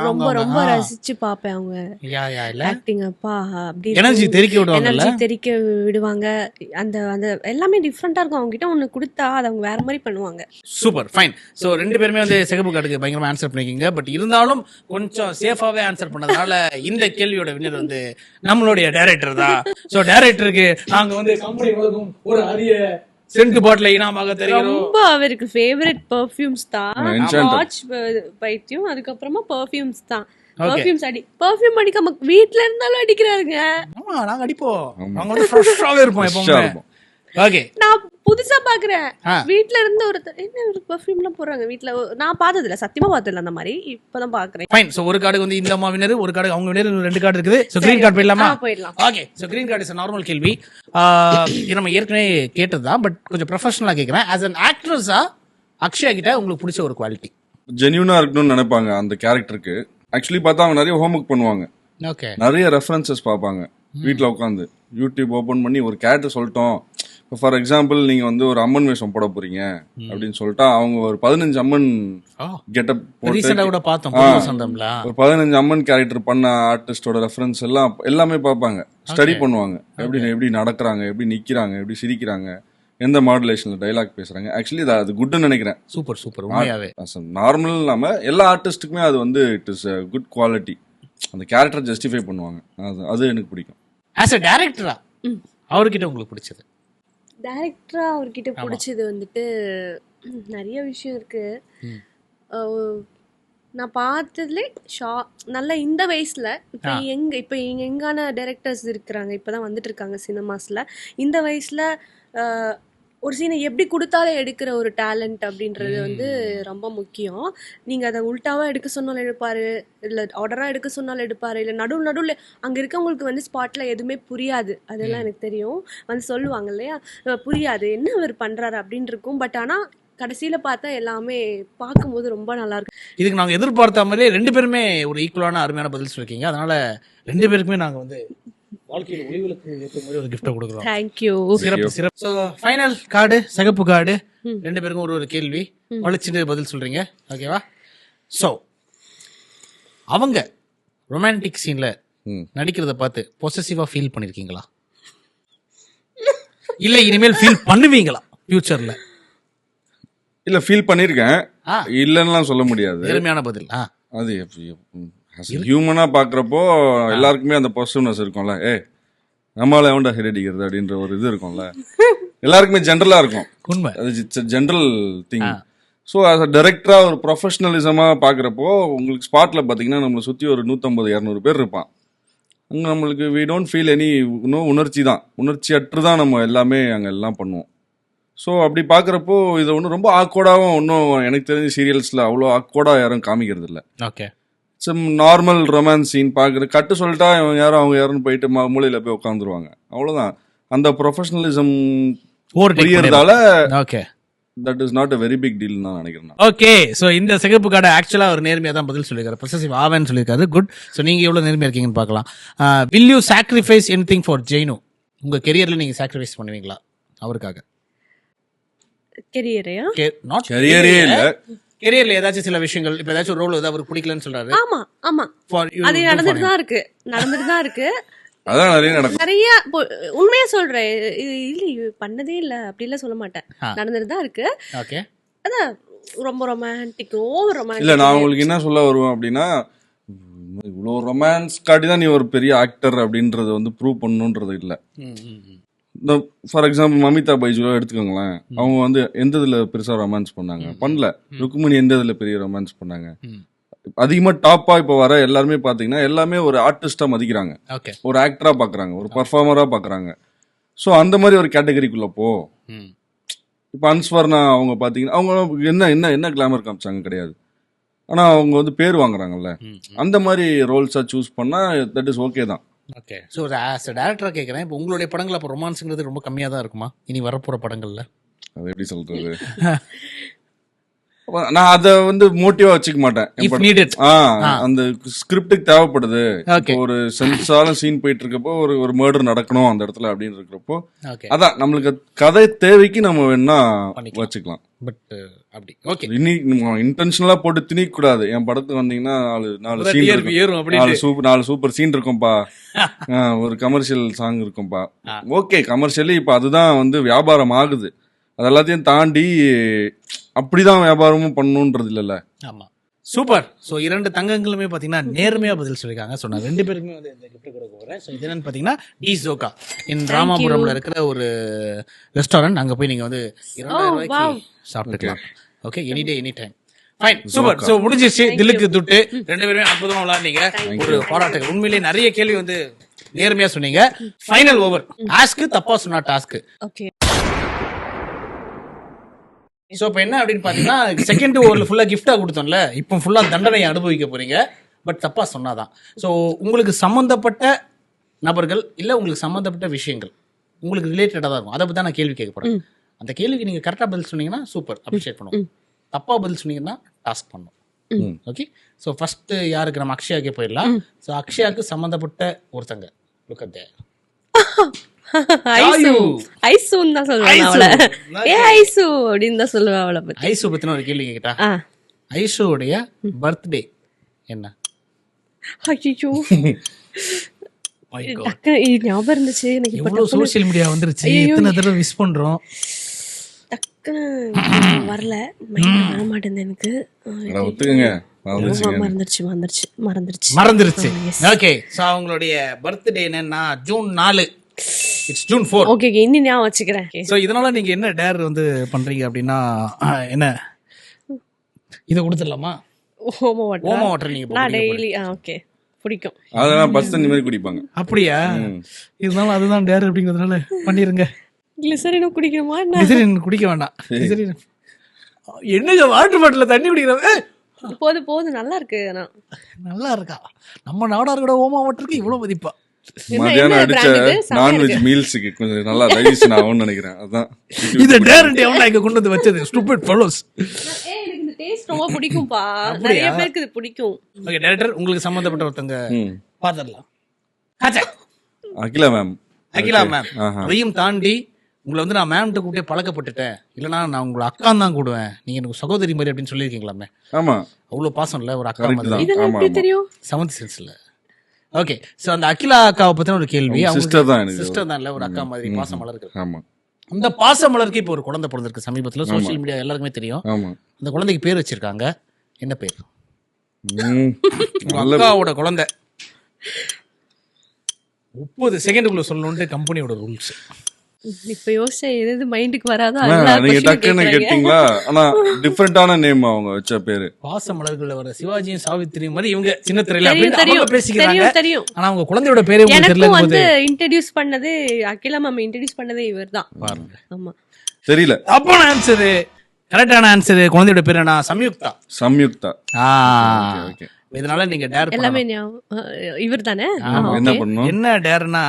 ரொம்ப ரொம்ப ரசிச்சு பாப்பேன் அவங்க ஆக்டிங். அப்பா அப்படி எனர்ஜி தெறிக்க விடுவாங்க. எனர்ஜி தெறிக்க விடுவாங்க. அந்த அந்த எல்லாமே டிஃபரெண்டா இருக்கும். அவங்க கிட்ட ஒன்னு கொடுத்தா அது அவங்க வேற மாதிரி பண்ணுவாங்க. Super fine. சோ 2 பேருமே வந்து சிகப்பு கார்டுக்கு பயங்கரமா ஆன்சர் பண்ணிருக்கீங்க. பட் இருந்தாலும் கொஞ்சம் சேஃபாவே ஆன்சர் பண்ணதுனால இந்த கேள்வியோட வின்னர் வந்து நம்மளுடைய டைரக்டர் தான். சோ டைரக்டருக்கு நாங்க வந்து கம்பெனி வழங்கும் ஒரு அரிய சென்ட் பாட்டில் இனாமாக தெரியும். ரொம்ப அவருக்கு ஃபேவரட் பெர்ஃப்யூம்ஸ் தான். வாட்ச் பைத்தியம். அதுக்கப்புறமா பெர்ஃப்யூம்ஸ் தான். பெர்ஃப்யூம் அடிக்காம வீட்ல இருந்தாலும் அடிக்கிறாருங்க. ஆமா நாங்க அடிப்போம். நாங்க வந்து ஃப்ரெஷ்ஷாவே இருப்போம் எப்பவுமே. ஓகே. நான் புதுசா பாக்குறேன். வீட்ல இருந்து ஒரு என்ன ஒரு பெர்ஃப்யூம்லாம் போறாங்க வீட்ல. நான் பார்த்தது இல்ல, சத்தியமா பார்த்தது இல்ல அந்த மாதிரி. இப்பதான் பாக்குறேன். ஃபைன். சோ ஒரு கார்டு வந்து இந்த அம்மா வின்னர், ஒரு கார்டு அவங்க வின்னர், 2 கார்டு இருக்குது. சோ கிரீன் கார்டு போயிடலாமா? போயிடலாம். Okay. So green card is normal கேள்வி. நம்ம ஏற்கனவே கேட்டதுதான் பட் கொஞ்சம் ப்ரொஃபஷனலா கேக்குறேன். ஆஸ் an ஆக்ட்ரஸா அக்ஷயா கிட்ட உங்களுக்கு பிடிச்ச ஒரு குவாலிட்டி? ஜென்யூனா இருக்கணும்னு நினைப்பாங்க அந்த கேரக்டருக்கு. ஆக்சுவலி பார்த்தா அவங்க நிறைய ஹோம்ஒர்க் பண்ணுவாங்க. ஓகே. நிறைய ரெஃபரன்சஸ் பார்ப்பாங்க. வீட்டில் உட்காந்து யூடியூப் ஓபன் பண்ணி ஒரு கேரக்டர் சொல்லிட்டோம் இப்போ ஃபார் எக்ஸாம்பிள் நீங்கள் வந்து ஒரு அம்மன் வேஷம் போட போறீங்க அப்படின்னு சொல்லிட்டா அவங்க ஒரு 15 அம்மன் கெட்டப் ரீசெண்டா கூட போட்டு பார்த்தோம் சொந்தம்ல. ஒரு 15 அம்மன் கேரக்டர் பண்ண ஆர்டிஸ்டோட ரெஃபரன்ஸ் எல்லாமே பார்ப்பாங்க, ஸ்டடி பண்ணுவாங்க. எப்படி நடக்கிறாங்க, எப்படி நிக்கிறாங்க, எப்படி சிரிக்கிறாங்க, எந்த மாடுலேஷன்ல டைலாக் பேசுறாங்க. ஆக்சுவலி அது குட்னு நினைக்கிறேன். சூப்பர் சூப்பர் உண்மையாவே. நார்மல் இல்லாம எல்லா ஆர்டிஸ்ட்டுக்குமே அது வந்து இட் இஸ் குட் குவாலிட்டி. அந்த கேரக்டர் ஜஸ்டிஃபை பண்ணுவாங்க. அது எனக்கு பிடிக்கும். ஆஸ் அ டைரக்டரா அவர்கிட்ட உங்களுக்கு பிடிச்சது? டைரக்டரா அவர்கிட்ட பிடிச்சது வந்துட்டு நிறைய விஷயம் இருக்கு. நான் பார்த்ததுலே நல்ல இந்த வயசுல இப்போ எங்கான டைரக்டர்ஸ் இருக்கிறாங்க, இப்போதான் வந்துட்டு இருக்காங்க சினிமாஸ்ல. இந்த வயசுல ஒரு சீனை எப்படி கொடுத்தாலும் எடுக்கிற ஒரு டேலண்ட் அப்படின்றது வந்து ரொம்ப முக்கியம். நீங்கள் அதை உல்ட்டாவாக எடுக்க சொன்னாலும் எடுப்பார், இல்லை ஆர்டராக எடுக்க சொன்னாலும் எடுப்பார், இல்லை நடுவில் அங்கே இருக்கவங்களுக்கு வந்து ஸ்பாட்டில் எதுவுமே புரியாது. அதெல்லாம் எனக்கு தெரியும். வந்து சொல்லுவாங்க இல்லையா, புரியாது என்ன அவர் பண்ணுறாரு அப்படின்னு இருக்கும். பட் ஆனால் கடைசியில் பார்த்தா எல்லாமே பார்க்கும்போது ரொம்ப நல்லாயிருக்கும். இதுக்கு நாங்கள் எதிர்பார்த்த மாதிரியே 2 பேருமே ஒரு ஈக்குவலான அருமையான பதில் சொல்லியிருக்கீங்க. அதனால 2 பேருக்குமே நாங்கள் வந்து வாழ்க்கையில் ஒளிவிளக்கு ஏற்ற மாதிரி ஒரு கிஃப்ட்டை கொடுக்குறோம். தேங்க்யூ. சிறப்பு சிறப்பு. ஸோ ஃபைனல் கார்டு, சிகப்பு கார்டு, 2 பேருக்கும் ஒரு கேள்வி வலிச்சுட்டு பதில் சொல்றீங்க. ஓகேவா? ஸோ அவங்க ரொமான்டிக் சீன்ல நடிக்கிறத பார்த்து பொசசிவா ஃபீல் பண்ணிருக்கீங்களா? இல்ல இனிமேல் ஃபீல் பண்ணுவீங்களா ஃபியூச்சர்ல? இல்ல ஃபீல் பண்ணிருக்கேன், இல்லன்னுலாம் சொல்ல முடியாது. நேர்மையான பதில். அது ஹியூமனா பாக்குறப்போ எல்லாருக்குமே அந்த பாசிட்டிவ்னஸ் இருக்கும்ல. நம்மளால எவன்டா ஹெட் அடிக்கிறது அப்படின்ற ஒரு இது இருக்கும்ல, எல்லாருக்குமே ஜென்ரலா இருக்கும். உண்மை, அது general thing. So as a டைரக்டரா ஒரு ப்ரொஃபஷனலிசமா பாக்குறப்போ உங்களுக்கு ஸ்பாட்ல பாத்தீங்கன்னா நம்மளை சுத்தி ஒரு 150-200 பேர் இருப்பான். அங்க நம்மளுக்கு we don't feel any உணர்ச்சி அற்று தான் நம்ம எல்லாமே அங்க எல்லாம் பண்ணுவோம். ஸோ அப்படி பார்க்குறப்போ இதை ஒன்றும் ரொம்ப ஆக்வர்டாகவும் ஒன்றும் எனக்கு தெரிஞ்ச சீரியல்ஸில் அவ்வளோ ஆக்வர்டாக யாரும் காமிக்கிறது இல்லை. ஓகே, நார்மல் ரொமான்ஸ் சீன் பார்க்குறது, கட்டு சொல்லிட்டா இவங்க யாரும் அவங்க யாருன்னு போயிட்டு மூலையில் போய் உட்காந்துருவாங்க, அவ்வளோதான். அந்த ப்ரொஃபஷனலிசம் புரியறதால okay, that is not a very big deal நான் நினைக்கிறேன். ஓகே, ஸோ இந்த சிகப்பு கார்டை ஆக்சுவலாக ஒரு நேர்மையாக தான் பதில் சொல்லியிருக்காரு, பொசசிவ் ஆவேன்னு சொல்லியிருக்காரு. குட். ஸோ நீங்கள் எவ்வளோ நேர்மையாக இருக்கீங்கன்னு பார்க்கலாம். Will you sacrifice anything for Jainu? உங்கள் கெரியரில் நீங்கள் சாக்ரிஃபைஸ் பண்ணுவீங்களா அவருக்காக? கெரியரே இல்ல, கெரியர்ல ஏதாச்சும் சில விஷயங்கள், இப்ப ஏதாச்சும் ரோல் ஏதாவது அவருக்கு பிடிக்கலன்னு சொல்றாரு. ஆமா ஆமா, அது நடந்துட்டு தான் இருக்கு. அதான் நிறைய நடக்கும். நிறைய உண்மையா சொல்றேன், இல்ல பண்ணதே இல்ல அப்படிலாம் சொல்ல மாட்டேன், நடந்துட்டு தான் இருக்கு. ஓகே, அதான் ரொம்ப ரொமான்டிக், ஓவர் ரொமான்டிக். இல்ல நான் உங்களுக்கு என்ன சொல்ல வருவேன் அப்படின்னா, இவ்வளோ ரொமான்ஸ் காட்டி தான் நீ ஒரு பெரிய ஆக்டர் அப்படின்றது வந்து ப்ரூவ் பண்ணணுன்றது இல்லை. ஃபார் எக்ஸாம்பிள் மமிதா பைஜுவா எடுத்துக்கோங்களேன். அவங்க வந்து எந்த இதுல பெருசா ரொமான்ஸ் பண்ணல. ருக்குமணி எந்த இதுல பெரிய ரொமான்ஸ் பண்ணாங்க? அதிகமா டாப்பா இப்ப வர எல்லாருமே பாத்தீங்கன்னா எல்லாமே ஒரு ஆர்டிஸ்டா மதிக்கிறாங்க, ஒரு ஆக்டரா பாக்குறாங்க, ஒரு பர்ஃபார்மரா பாக்குறாங்க. ஸோ அந்த மாதிரி ஒரு கேட்டகரிக்குள்ள போ. இப்ப அன்ஸ்வர்ணா அவங்க பாத்தீங்கன்னா அவங்க என்ன கிளாமர் காமிச்சாங்க கிடையாது, ஆனா அவங்க வந்து பேர் வாங்குறாங்கல்ல. அந்த மாதிரி ரோல்ஸா சூஸ் பண்ணா தட் இஸ் ஓகே தான். ஓகே, ஸோ ஆஸ் அ டேரக்டராக கேட்குறேன், இப்போ உங்களுடைய படங்கள் அப்போ ரொமான்ஸுங்கிறது ரொம்ப கம்மியாக தான் இருக்குமா இனி வரப்போகிற படங்கள்ல? அது எப்படி சொல்றது, நான் அதை வந்து மோட்டிவா வச்சுக்க மாட்டேன். அந்த ஸ்கிரிப்டுக்கு தேவைப்படுது, ஒரு சென்சான சீன் போயிட்டு இருக்கப்போ ஒரு மர்டர் நடக்கணும் அந்த இடத்துல அப்படின்னு இருக்கிறப்போ, அதான் நம்மளுக்கு கதை தேவைக்கு நம்ம வேணா வச்சுக்கலாம். பட் அப்படி ஓகே, இன்டென்ஷனலா போட்டு திணிக்க கூடாது. என் படத்துக்கு வந்தீங்கன்னா 4 சூப்பர் சீன் இருக்கும்பா, ஒரு கமர்ஷியல் சாங் இருக்கும்பா. ஓகே, கமர்ஷியலி இப்ப அதுதான் வந்து வியாபாரம் ஆகுது. அது எல்லாத்தையும் தாண்டி அப்படிதான் வியாபாரமும் பண்ணணும்ன்றது இல்லைல்ல. ஆமா, சூப்பர். ஸோ 2 தங்கங்களுமே பார்த்தீங்கன்னா நேர்மையாக பதில் சொல்லியிருக்காங்க. ஸோ நான் 2 பேருக்குமே வந்து இந்த கிஃப்ட் கொடுக்க போகிறேன். ஸோ இது என்னன்னு பார்த்தீங்கன்னா டி ஜோகா இன் ராமாபுரம்ல இருக்கிற ஒரு ரெஸ்டாரண்ட். அங்கே போய் நீங்கள் வந்து 2000 ரூபாய்க்கு சாப்பிட்டுக்கலாம். Okay, any day any time. Fine, super. So முடிஞ்சிச்சு, தில்லுக்கு துட்டு. 2 பேருமே அற்புதமா விளையாடுனீங்க. ஒரு பாராட்டுகள். உண்மையிலேயே நிறைய கேள்வி வந்து நேர்மையா சொன்னீங்க. Final over. டாஸ்க் தப்பா சொன்னா டாஸ்க். ஓகே, ஸோ இப்போ என்ன அப்படின்னு பார்த்தீங்கன்னா, செகண்ட் ஓவரில் ஃபுல்லாக கிஃப்டாக கொடுத்தோம்ல, இப்போ ஃபுல்லாக தண்டனையை அனுபவிக்க போறீங்க. பட் தப்பாக சொன்னாதான். ஸோ உங்களுக்கு சம்மந்தப்பட்ட நபர்கள் இல்லை உங்களுக்கு சம்மந்தப்பட்ட விஷயங்கள் உங்களுக்கு ரிலேட்டடாக தான் இருக்கும். அதை பற்றி தான் நான் கேள்வி கேட்க போகிறேன். அந்த கேள்விக்கு நீங்கள் கரெக்டாக பதில் சொன்னீங்கன்னா சூப்பர், அப்ரிஷியேட் பண்ணுவோம். தப்பாக பதில் சொன்னீங்கன்னா டாஸ்க் பண்ணும். ஓகே, ஸோ ஃபர்ஸ்ட் யாருக்கு நம்ம அக்ஷயாக்கே போயிடலாம். ஸோ அக்ஷயாவுக்கு சம்மந்தப்பட்ட ஒருத்தங்க லுக் அட் தேர். ஐசு ஐசுன்னு தான் சொல்லுவேன் அவளை. ஏ ஐசு அப்படின்னு தான் சொல்லுவேன் அவளை பத்தி. ஐசு பத்தின ஒரு கேள்வி கேட்டா, ஆ ஐசுடைய பர்த்டே என்ன? ஐயோ My God. டக்குனு இது ஞாபகம் இருந்துச்சு எனக்கு. இப்ப எவ்வளவு சோசியல் மீடியா வந்துருச்சு, எத்தனை தடவை விஷ் பண்றோம். டக்குன்னு வரல, மைண்ட் வர மாட்டேங்குது எனக்கு. ஒத்துக்குங்க மறந்துருச்சு. ஓகே, சோ அவங்களுடைய பர்த்டே என்னன்னா ஜூன் 4. It's June 4. ஓகே இன்னி ஞாபகம் வச்சுக்கிறேன். சோ இதனால நீங்க என்ன டேர் வந்து பண்றீங்க அப்படின்னா, என்ன இத கொடுத்துடலாமா? ஓம வாட்டர் நீங்க நான் டெய்லி ஓகே பிடிக்கும். அதெல்லாம் பஸ் தண்ணி மாதிரி குடிப்பாங்க. அப்படியா? இருந்தாலும் அதுதான் டேர் அப்படிங்கிறதுனால பண்ணிருங்க. கிளிசரினும் குடிக்கணுமா? கிளிசரின் குடிக்க வேண்டாம். கிளிசரின் என்னங்க வாட்டர் பாட்டில தண்ணி குடிக்கிறது? போது நல்லா இருக்கு. நல்லா இருக்கா? நம்ம நாடார்களோட ஓமா வாட்டருக்கு இவ்வளவு மதிப்பா? மதியானம் அடிச்ச நான்வெஜ் மீல்ஸுக்கு கொஞ்சம் நல்லா டைஜஷன் ஆகும்னு நினைக்கிறேன். அதான் இந்த டேரண்ட் எவனா இங்க கொண்டு வந்து வச்சது? Stupid fellows. எனக்கு இந்த டேஸ்ட் ரொம்ப பிடிக்கும்பா. நிறைய பேருக்கு இது பிடிக்கும். ஓகே டைரக்டர், உங்களுக்கு சம்பந்தப்பட்ட ஒருத்தங்க பாத்துடலாம். அகிலா மேம். அகிலா மேம். அதையும் தாண்டி உங்களை வந்து நான் மேம்கிட்ட கூப்பிட்டே பழக்கப்பட்டுட்டேன். இல்லைனா நான் உங்களை அக்கான் தான் கூடுவேன், நீங்க எனக்கு சகோதரி மாதிரி அப்படின்னு சொல்லியிருக்கீங்களாமே. ஆமா, அவ்வளவு பாசம் இல்ல ஒரு அக்கா மாதிரி. இதெல்லாம் எப்படி தெரியும்? 7th சென்ஸ்ல. ஓகே, சோ அந்த அகிலா அக்காவை பத்தின ஒரு கேள்வி. சிஸ்டர் தான், சிஸ்டர் தான் இல்ல, ஒரு அக்கா மாதிரி பாசம் மலருக்கு. ஆமா, அந்த பாசம் மலருக்கு இப்போ ஒரு குழந்தை பிறந்திருக்கு சமீபத்துல. சோசியல் மீடியா எல்லாருக்குமே தெரியும். ஆமா, அந்த குழந்தைக்கு பேர் வச்சிருக்காங்க. என்ன பேர்? நல்ல அக்காவோட குழந்தை 30 செகண்டுக்குள்ள சொல்லணும்னு கம்பெனியோட ரூல்ஸ். இப்ப யோசிச்சா எது மைண்டுக்கு வராதோ நீங்க டக்குன்னு கேட்டீங்களா? ஆனா டிஃபரெண்டான நேம் அவங்க வச்ச பேரு. பாசமலர்கள்ல வர சிவாஜியும் சாவித்திரியும் மாதிரி இவங்க சின்ன திரையில அப்படின்னு பேசிக்கிறாங்க. தெரியும். ஆனா அவங்க குழந்தையோட பேரே உங்களுக்கு தெரியல. வந்து இன்ட்ரோ듀ஸ் பண்ணது அகிலா மேம் இன்ட்ரோ듀ஸ் பண்ணதே இவர்தான். பாருங்க. ஆமா, தெரியல. தப்பான ஆன்சர். கரெக்டான ஆன்சர் குழந்தையோட பேர் என்ன? சம்யுக்தா. சம்யுக்தா. ஓகே. இதனால நீங்க டேர் எல்லாமே இவர் தானே. என்ன பண்ணணும்? என்ன டேர்னா,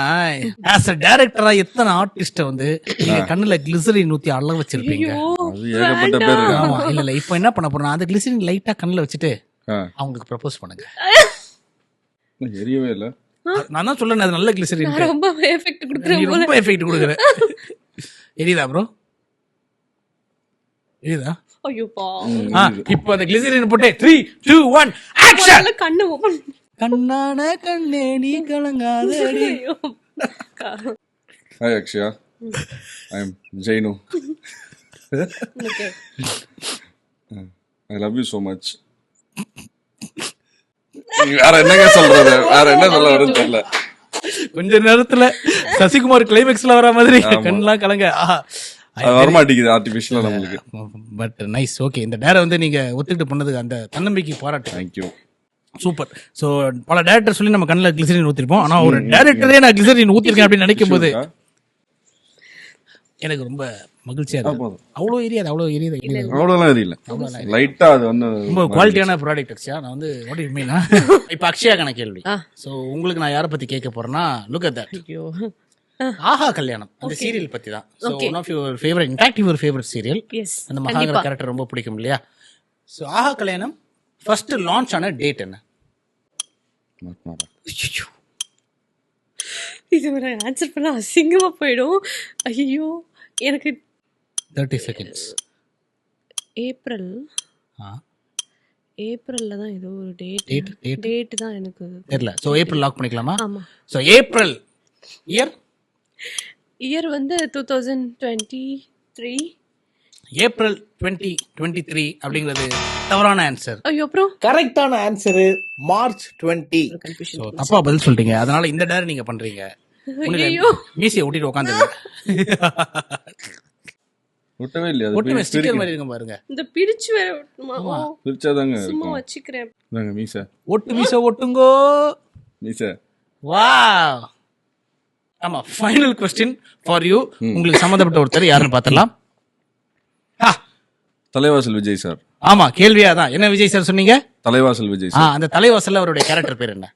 ஆஸ் a டைரக்டரா எத்தனை ஆர்டிஸ்ட வந்து நீங்க கண்ணுல கிளிசரின் ஊத்தி அளவு வச்சிருப்பீங்க. அது ஏகப்பட்ட பேர் இருக்கு. ஆமா, இல்ல இப்போ என்ன பண்ண போறோம், அந்த கிளிசரின் லைட்டா கண்ணுல வச்சுட்டு அவங்களுக்கு ப்ரப்போஸ் பண்ணுங்க. எரியவே இல்ல. நான் தான் சொல்றேன், அது நல்ல கிளிசரின். ரொம்ப எஃபெக்ட் கொடுக்குறேன். ரொம்ப எஃபெக்ட் கொடுக்குறேன். எரியுதா ப்ரோ? எரியுதா? ஐயோப்பா. இப்போ அந்த கிளிசரின் போட்டு 3 2 1 ஆக்ஷன். கண்ணு ஓபன். கண்ணான கண்ணே நீ கலங்காதடி. Hi Akshaya, I am Jainu. I love you so much. வேற என்னங்க சொல்றது? வேற என்ன சொல்ல வருதுன்னு தெரியல. கொஞ்ச நேரத்துல சசிகுமார் கிளைமேக்ஸ்ல வர மாதிரி கண்ணெல்லாம் கலங்க. வரமாட்டேங்குது ஆர்டிபிஷியலா நம்மளுக்கு. But nice. ஓகே, இந்த டேரை வந்து நீங்க ஒத்துக்கிட்டு பண்ணதுக்கு அந்த தன்னம்பிக்கை பாராட்டு. தேங்க்யூ. சூப்பர். ஸோ பல டேரக்டர் சொல்லி நம்ம கண்ணில் கிளிசரின் ஊற்றிருப்போம். ஆனால் ஒரு டேரக்டரே நான் கிளிசரின் ஊற்றிருக்கேன் அப்படின்னு நினைக்கும் போது எனக்கு ரொம்ப மகிழ்ச்சியா இருக்கு. அவ்வளோ எரியாது, அவ்வளோலாம் எரியல. லைட்டா அது வந்து ரொம்ப குவாலிட்டியான ப்ராடக்ட் அக்ஷயா. நான் வந்து வாட் யூ மீன், இப்போ அக்ஷயாக்கான கேள்வி. ஸோ உங்களுக்கு நான் யாரை பத்தி கேட்க போறேன்னா, லுக் அட் தட். ஆஹா கல்யாணம் அந்த சீரியல் பத்தி தான். So one of your favourite, in fact your favourite serial. அந்த மகாகர கேரக்டர் ரொம்ப பிடிக்கும் இல்லையா? ஸோ ஆஹா கல்யாணம் ஃபர்ஸ்ட் லான்ச் ஆன டேட் என்ன? இது ஒரு ஆன்சர் பண்ண அசிங்கமா போயிடும். ஐயோ, எனக்கு 30 seconds. ஏப்ரல்ல தான் ஏதோ ஒரு டேட் தான் எனக்கு தெரியல. ஸோ ஏப்ரல் லாக் பண்ணிக்கலாமா? ஆமா. ஸோ ஏப்ரல் இயர் வந்து 2023. ஏப்ரல் 2023 அப்படிங்கிறது தவறான ஆன்சர். ஐயோ, அப்புறம் கரெக்டான ஆன்சர் மார்ச் 20. தப்பா பதில் சொல்லிட்டீங்க. அதனால இந்த டேர் நீங்க பண்றீங்க. மீசியை ஒட்டிட்டு உட்காந்துருங்க. ஒட்டவே இல்லையா? ஒட்டுமே ஸ்டிக்கர் மாதிரி இருக்க பாருங்க. இந்த பிரிச்சு வேற ஒட்டணுமா? பிரிச்சாதாங்க சும்மா வச்சுக்கிறேன். இதாங்க மீசை. ஒட்டு மீசை ஒட்டுங்கோ. மீசை. வாவ். ஆமா, ஃபைனல் क्वेश्चन ஃபார் யூ. உங்களுக்கு சம்பந்தப்பட்ட ஒருத்தர் யாருன்னு பார்த்தலாம். தலைவாசல் விஜய் சார். ஆமா, கேள்வியா தான். என்ன விஜய் சார் சொன்னீங்க? தலைவாசல் விஜய் சார். அந்த தலைவாசல்ல அவருடைய கேரக்டர் பேர் என்ன?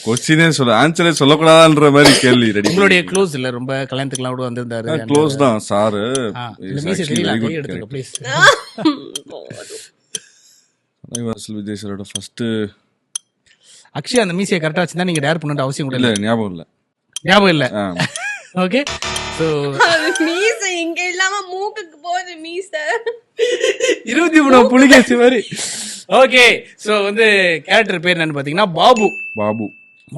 கொஸ்டினே சொல்ல ஆன்சரே சொல்லக்கூடாதுன்ற மாதிரி கேள்வி ரெடி. உங்களுடைய க்ளோஸ் இல்ல, ரொம்ப கல்யாணத்துக்குலாம் கூட வந்திருந்தாரு. க்ளோஸ் தான் சார். எடுத்துக்க ப்ளீஸ். தலைவாசல் விஜய் சாரோட ஃபர்ஸ்ட் அக்ஷயா அந்த மீசியை கரெக்டா வச்சிருந்தா நீங்க டேர் பண்ண அவசியம் கூட இல்ல இல்ல. ஞாபகம் இல்ல. ஞாபகம் இல்ல. ஆ. ஓகே. சோ மீச இங்க இல்லாம மூக்குக்கு போகுது மீச. 23 புலிகேசி மாதிரி. ஓகே. சோ வந்து கேரக்டர் பேர் என்னன்னு பாத்தீங்கன்னா பாபு.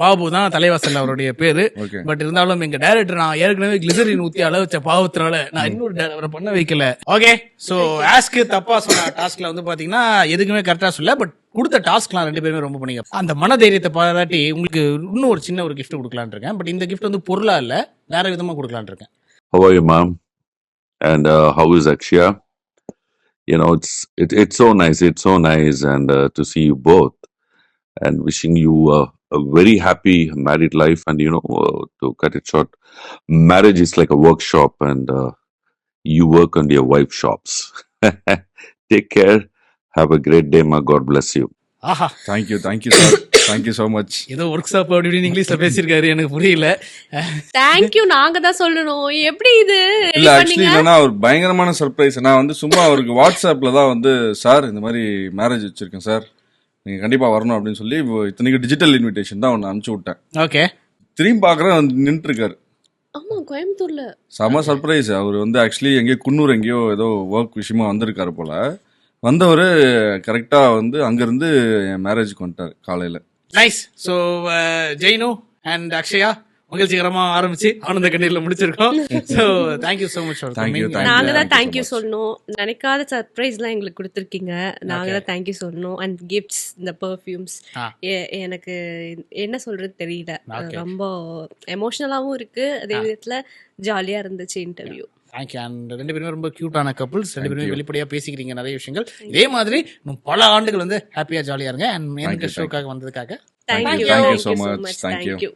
பாபு தான் தலைவாசல் அவருடைய பேரு. ஓகே. பட் இருந்தாலும் எங்க டைரக்டர் நான் ஏற்கனவே கிளிசரின் ஊத்தி அள வச்ச பாவத்தினால நான் இன்னொரு அவரை பண்ண வைக்கல. ஓகே. சோ ஆஸ்க்கு தப்பா சொன்ன டாஸ்க்ல வந்து பாத்தீங்கன்னா எதுக்குமே கரெக்டா சொல்ல. பட் கொடுத்த டாஸ்க்லாம் 2 பேருமே ரொம்ப பண்ணீங்க. அந்த மன தைரியத்தை பாராட்டி உங்களுக்கு இன்னும் ஒரு சின்ன ஒரு கிஃப்ட் கொடுக்கலான்னு இருக்கேன். பட் இந்த கிஃப்ட் வந்து பொருளா இல்ல, வேற விதமா கொடுக்கலான்னு இருக்கேன். How are you, ma'am? And how is Akshaya? You know, it's so nice. It's so nice, and to see you both, and wishing you a very happy married life. And to cut it short, marriage is like a workshop, and you work on your wife shops. Take care. Have a great day, ma. God bless you. ஆஹா, thank you sir. Thank you so much. ஏதோ ஒர்க் ஷாப் அப்படி இப்படின்னு இங்கிலீஷ்ல பேசியிருக்காரு, எனக்கு புரியல. தேங்க்யூ நாங்க தான் சொல்லணும். எப்படி இது இல்ல ஆக்சுவலி இல்லைன்னா ஒரு பயங்கரமான சர்ப்ரைஸ். நான் வந்து சும்மா அவருக்கு வாட்ஸ்அப்ல தான் வந்து சார் இந்த மாதிரி மேரேஜ் வச்சிருக்கேன் சார், நீங்க கண்டிப்பா வரணும் அப்படின்னு சொல்லி இத்தனைக்கு டிஜிட்டல் இன்விடேஷன் தான் ஒன்று அனுப்பிச்சு விட்டேன். ஓகே. திரும்பி பார்க்குறேன் நின்று இருக்காரு. ஆமா, கோயம்புத்தூர்ல செம சர்ப்ரைஸ். அவர் வந்து ஆக்சுவலி எங்கேயோ குன்னூர் எங்கேயோ ஏதோ ஒர்க் விஷயமா வந்திருக்காரு போல. வந்தவர் கரெக்டா வந்து அங்கிருந்து என் மேரேஜுக்கு வந்துட்டார் காலையில. நைஸ். ஸோ ஜெய்னு அண்ட் அக்ஷயா மகிழ்ச்சிகரமா ஆரம்பிச்சு ஆனந்த கண்ணீர்ல முடிச்சிருக்கோம். So thank you so much. Thank you. நாங்க தான் தேங்க்யூ சொல்லணும். நினைக்காத சர்ப்ரைஸ்லாம் எங்களுக்கு கொடுத்துருக்கீங்க. நாங்க தான் தேங்க்யூ சொல்லணும். அண்ட் கிஃப்ட்ஸ், இந்த பெர்ஃப்யூம்ஸ், எனக்கு என்ன சொல்றது தெரியல. ரொம்ப எமோஷனலாவும் இருக்கு, அதே விதத்துல ஜாலியா இருந்துச்சு இன்டர்வியூ. தேங்க்யூ. அண்ட் 2 பேருமே ரொம்ப கியூட்டான கப்புள்ஸ். 2 பேருமே வெளிப்படையா பேசிக்கிறீங்க நிறைய விஷயங்கள். இதே மாதிரி பல ஆண்டுகள் வந்து ஹாப்பியா ஜாலியா இருங்க. அண்ட் எனக்கு ஷோக்காக வந்ததுக்காக தேங்க்யூ ஸோ மச். தேங்க்யூ.